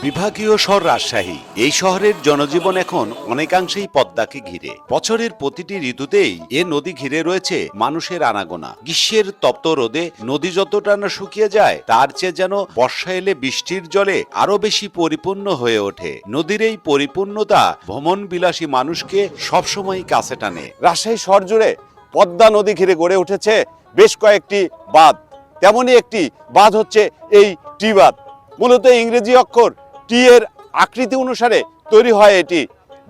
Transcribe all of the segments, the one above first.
বিভাগীয় শহর রাজশাহী। এই শহরের জনজীবন এখন অনেকাংশেই পদ্মাকে ঘিরে। বছরের প্রতিটি ঋতুতেই এ নদী ঘিরে রয়েছে মানুষের আনাগোনা। গ্রীষ্মের তপ্ত রোদে নদী যতটা না শুকিয়ে যায়, তার চেয়ে যেন বর্ষা এলে বৃষ্টির জলে আরো বেশি পরিপূর্ণ হয়ে ওঠে। নদীর এই পরিপূর্ণতা ভ্রমণ বিলাসী মানুষকে সবসময় কাছে টানে। রাজশাহী শহর জুড়ে পদ্মা নদী ঘিরে গড়ে উঠেছে বেশ কয়েকটি বাঁধ। তেমনই একটি বাঁধ হচ্ছে এই টি বাঁধ। মূলত ইংরেজি অক্ষর টি এর আকৃতি অনুসারে তৈরি হয় এটি।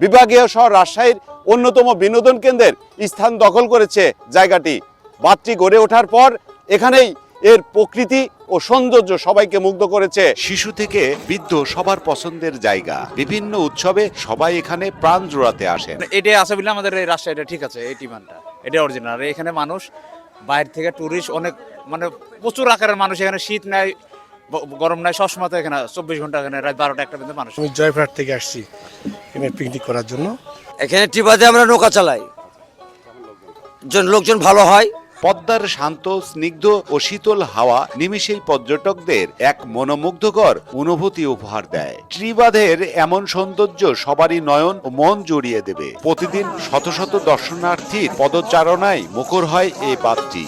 বিভাগীয় শহর রাজশাহীর অন্যতম বিনোদন কেন্দ্রের স্থান দখল করেছে জায়গাটি। বাঁধটি গড়ে ওঠার পর এখানেই এর প্রকৃতি ও সৌন্দর্য সবাইকে মুগ্ধ করেছে। শিশু থেকে বৃদ্ধ সবার পছন্দের জায়গা। বিভিন্ন উৎসবে সবাই এখানে প্রাণ জোড়াতে আসেন। এটা আছে বলে আমাদের এই রাজশাহীটা ঠিক আছে, এই টিমানটা এটা অরিজিনাল। এখানে মানুষ বাইরে থেকে টুরিস্ট অনেক মানে প্রচুর আকারের মানুষ, এখানে শীত নাই গরম নাই, সবসময় তো এখানে 24 ঘন্টা এখানে রাত 12টা 1টা পর্যন্ত মানুষ। আমি জয়পুরহাট থেকে আসছি এখানে পিকনিক করার জন্য। এখানে টিবাতে আমরা নৌকা চালাই, লোকজন ভালো হয়। পদ্মার শান্ত স্নিগ্ধ ও শীতল হাওয়া নিমিষেই পর্যটকদের এক মনোমুগ্ধকর অনুভূতি উপহার দেয়। ত্রিবাঁধের এমন সৌন্দর্য সবারই নয়ন ও মন জড়িয়ে দেবে। প্রতিদিন শত শত দর্শনার্থীর পদচারণায় মুখর হয় এই বাঁধটি।